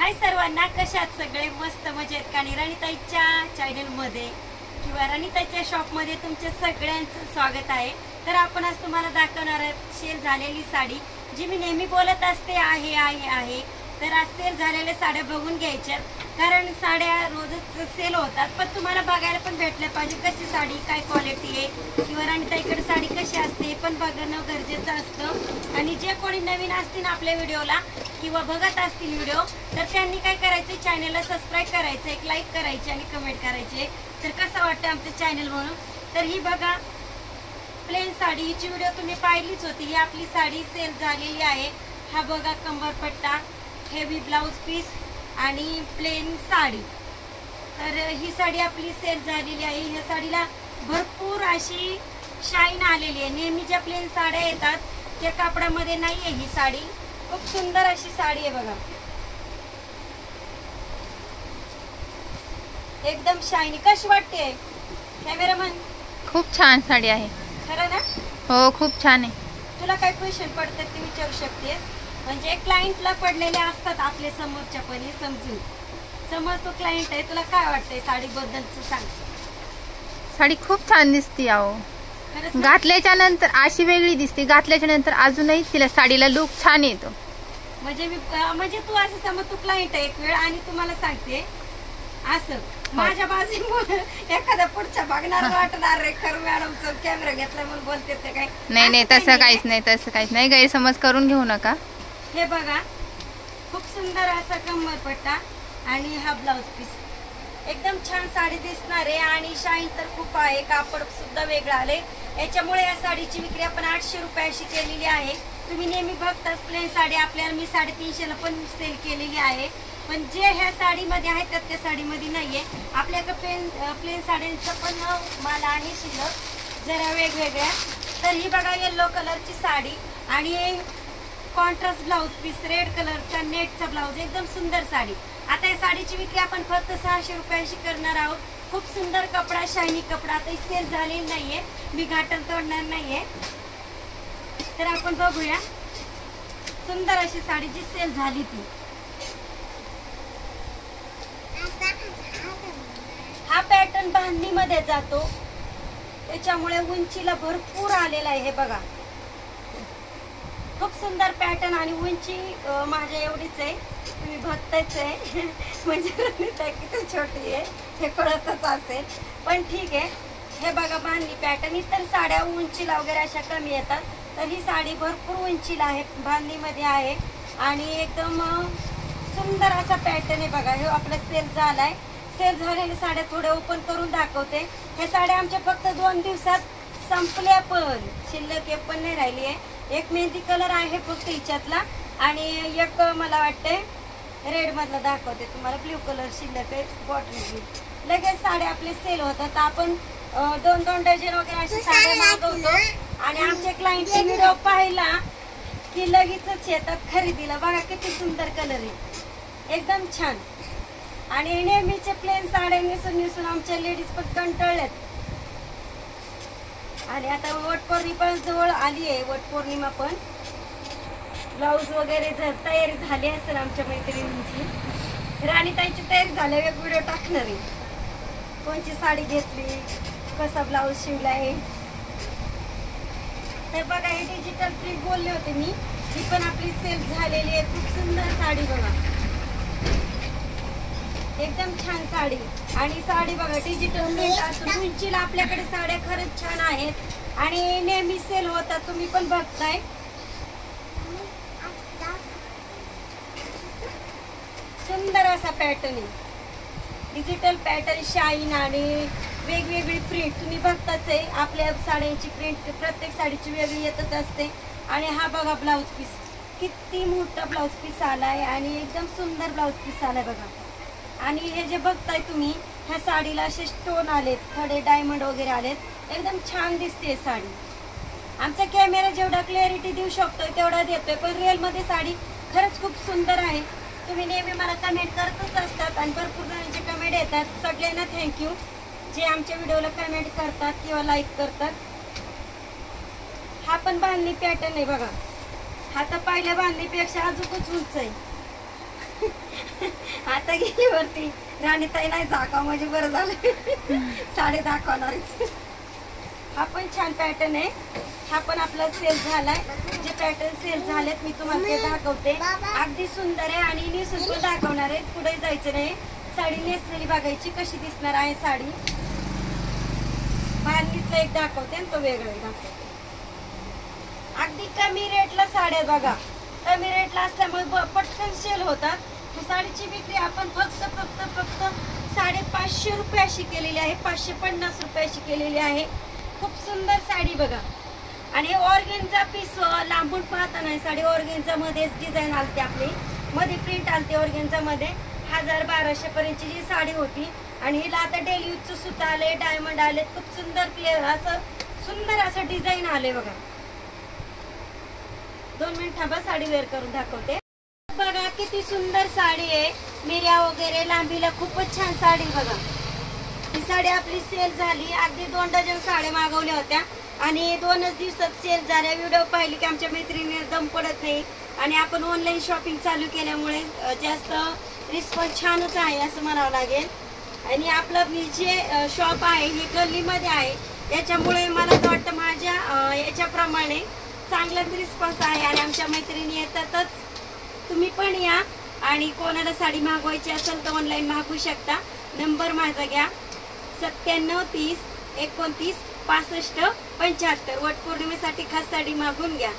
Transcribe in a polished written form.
हाय सर्वांना, कशात सगळे मस्त मजेत का? आणि रणीताईच्या चॅनलमध्ये किंवा रणीताईच्या शॉपमध्ये तुमच्या सगळ्यांचं स्वागत आहे. तर आपण आज तुम्हाला दाखवणार आहोत सेल झालेली साडी, जी मी नेहमी बोलत असते आहे. तर आज सेल झालेल्या साड्या बघून घ्यायच्या, कारण साड्या रोजच सेल होतात, पण तुम्हाला बघायला पण भेटल्या पाहिजे कशी साडी, काय क्वालिटी आहे किंवा रणीताईकडे साडी कशी असते पण बघणं गरजेचं असतं. आणि जे कोणी नवीन असतील आपल्या व्हिडिओला किंवा बघत असतील व्हिडिओ, तर त्यांनी काय करायचं, चॅनलला सबस्क्राईब करायचं, एक लाईक करायची आणि कमेंट करायचे. तर कसं वाटतं आमचं चॅनल म्हणून. तर ही बघा प्लेन साडी, हिची व्हिडिओ तुम्ही पाहिलीच होती. ही आपली साडी सेल झालेली आहे. हा बघा कंबरपट्टा, हेवी ब्लाउज पीस आणि प्लेन साडी. तर ही साडी आपली सेल झालेली आहे. ह्या साडीला भरपूर अशी शाईन आलेली आहे. नेहमी ज्या प्लेन साड्या येतात त्या कापडामध्ये नाही आहे ही साडी. खूप सुंदर अशी साडी आहे बघा, एकदम शायनी. कशी वाटते कॅमेरामन? खूप छान साडी आहे. खरं ना? हो, खूप छान आहे. तुला काय क्वेश्चन पडतात ते विचारू शकतेस, म्हणजे क्लायंटला पडलेले असतात आपल्या समोरच्या पण. हे समजून समोर तो क्लायंट आहे, तुला काय वाटतंय साडीबद्दलचं सांग. साडी खूप छान दिसते. अहो, घातल्याच्या नंतर अशी वेगळी दिसते, घातल्याच्या नंतर अजूनही तिला साडीला लुक छान येतो. म्हणजे तू असं समज तू क्लायंट आहे एक वेळ आणि तुम्हाला सांगते असं माझ्या बाजूने एखादा पुढच्या बघणार वाटणार रे, खरं मॅडमचा कॅमेरा घेतला म्हणून बोलते ते काय? नाही, तसं काहीच नाही. गैरसमज करून घेऊ नका. हे बघा खूप सुंदर असा कंबरपट्टा आणि हा ब्लाउज पीस, एकदम छान साडी दिसणार आहे. आणि शाईन तर खूप आहे, कापड सुद्धा वेगळं आले. याच्यामुळे या साडीची विक्री आपण 800 रुपये अशी केलेली आहे. तुम्ही नेहमी बघताच प्लेन साडी, आपल्याला मी 350ला पण सेल केलेली आहे. पण जे ह्या साडीमध्ये आहेत त्या साडीमध्ये नाहीये. आपल्याकडे प्लेन साड्यांचा पण माल आहे शिल्लक, जरा वेगवेगळ्या. तर ही बघा येलो कलरची साडी आणि कॉन्ट्रास्ट ब्लाउज पीस, रेड कलरचा नेटचा ब्लाउज, एकदम सुंदर साडी. आता या साडीची विक्री आपण फक्त 600 रुपयाशी करणार आहोत. खूप सुंदर कपडा, शायनी कपडा. आता सेल झालेली नाहीये, मी घाटन तोडणार नाहीये. तर आपण बघूया सुंदर अशी साडी जी सेल झाली ती. हा पॅटर्न बांधणीमध्ये जातो, त्याच्यामुळे उंचीला भरपूर आलेला आहे. हे बघा खूप सुंदर पॅटर्न आणि उंची माझ्या एवढीच आहे, तुम्ही बघताच आहे. म्हणजे किती छोटी आहे हे कळतच असेल, पण ठीक आहे. हे बघा बांधणी पॅटर्न. इतर साड्या उंचीला वगैरे अशा कमी येतात, तर ही साडी भरपूर उंचीला आहे, बांधणीमध्ये आहे आणि एकदम सुंदर असा पॅटर्न आहे. बघा हे आपला सेल झालाय. सेल झालेल्या साड्या थोड्या ओपन करून दाखवते. ह्या साड्या आमच्या फक्त 2 दिवसात संपल्या, पण शिल्लक एक पण नाही राहिली आहे. एक मेहंदी कलर आहे फक्त हिच्यातला आणि एक मला वाटते रेड मधला दाखवते तुम्हाला, ब्ल्यू कलर शिल्लक आहे, बॉटल ब्ल्यू. लगेच साड्या आपले सेल होतात. आपण 2-2 डझन वगैरे अशी साड्या मागवतो आणि आमच्या क्लायंटचा व्हिडिओ पाहिला की लगेचच येतात खरेदीला. बघा किती सुंदर कलर आहे, एकदम छान. आणि नेहमीचे प्लेन साड्या नेसून आमच्या लेडीज पण कंटाळल्यात. आणि आता वटपौर्णिमा जवळ आली आहे, वटपौर्णिमा पण. ब्लाऊज वगैरे जर तयारी झाली असेल आमच्या मैत्रिणींची, राणीताईची तयारी झाल्यावर एक व्हिडिओ टाकणार आहे, कोणची साडी घेतली, कसा ब्लाऊज शिवलाय. तर बघा हे डिजिटल प्रिंट बोलले होते मी, ही पण आपली सेल झालेली आहे. खूप सुंदर साडी बघा, एकदम छान साडी. आणि साडी बघा डिजिटल प्रिंट असून उंचीला आपल्याकडे साड्या खरंच छान आहेत आणि नेहमी सेल होतात, तुम्ही पण बघताय. सुंदर असा पॅटर्न आहे, डिजिटल पॅटर्न, शाईन आणि वेगवेगळी प्रिंट तुम्ही बघताच आहे. आपल्या साड्यांची प्रिंट प्रत्येक साडीची वेगळी येतच असते. आणि हा बघा ब्लाऊज पीस, किती मोठा ब्लाऊज पीस आलाय आणि एकदम सुंदर ब्लाऊज पीस आलाय बघा. आणि हे जे बघताय तुम्ही, ह्या साडीला असे स्टोन आलेत, थोडे डायमंड वगैरे आलेत, एकदम छान दिसते साडी. आमचा कॅमेरा जेवढा क्लॅरिटी देऊ शकतोय तेवढा देतोय, पण रिअलमध्ये साडी खरंच खूप सुंदर आहे. तुम्ही नेहमी मला कमेंट करतच असतात आणि भरपूर जणांचे कमेंट येतात. सगळ्यांना थँक्यू जे आमच्या व्हिडिओला कमेंट करतात किंवा लाईक करतात. हा पण बांधणी पॅटर्न आहे बघा, हा तर पहिल्या बांधणीपेक्षा अजूनच उंच आहे. राणीताई गेलीवरती राणीताई नाही दाखवा म्हणजे बरं झालं. साडी दाखवणारच. हा पण छान पॅटर्न आहे. हा पण आपला सेल झालाय. जे पॅटर्न सेल झालेत मी तुम्हाला ते दाखवते. अगदी सुंदर आहे आणि नेसून पण दाखवणार आहे. पुढे जायचं नाही, साडी नेसलेली बघायची कशी दिसणार आहे साडी. बाहेरलीतलं एक दाखवते आणि तो वेगळा एक दाखवते. अगदी कमी रेटला साड्या बघा. कमी रेटला असल्यामुळे पटकन सेल होतात. साडीची विक्री आपण फक्त 550 रुपये अशी केलेली आहे. 550 रुपये अशी केलेली आहे. खूप सुंदर साडी बघा. आणि ऑर्गेन्झा पीस लांबून पाहता नाही साडी ऑर्गेन्झा मध्येच डिझाईन आलते आपली, मध्ये प्रिंट आलते ऑर्गेन्झा मध्ये. 1000-1200 पर्यंतची जी साडी होती आणि हिला आता डेली यूजचं सुद्धा आले, डायमंड आले. खूप सुंदर क्लिअर असं सुंदर असं डिझाईन आले बघा. 2 मिनिट थांबा, साडी वेअर करून दाखवते. बघा किती सुंदर साडी आहे. मिऱ्या वगैरे लांबीला खूपच छान साडी बघा. ही साडी आपली सेल झाली. अगदी 2 डझन साड्या मागवल्या होत्या आणि 2च दिवसात सेल झाल्या. व्हिडिओ पाहिली की आमच्या मैत्रिणींना दम पडत नाही आणि आपण ऑनलाईन शॉपिंग चालू केल्यामुळे जास्त रिस्पॉन्स छानच आहे असं म्हणावं लागेल. आणि आपलं जे शॉप आहे हे गल्लीमध्ये आहे, त्याच्यामुळे मला तर वाटतं माझ्या याच्याप्रमाणे चांगलाच रिस्पॉन्स आहे आणि आमच्या मैत्रिणी येतातच. तुम्ही पण या आणि कोणाला साडी मागवायची असेल तर ऑनलाईन मागवू शकता. नंबर माझा घ्या 97 30 29 65 75. वटपौर्णिमेसाठी खास साडी मागून घ्या.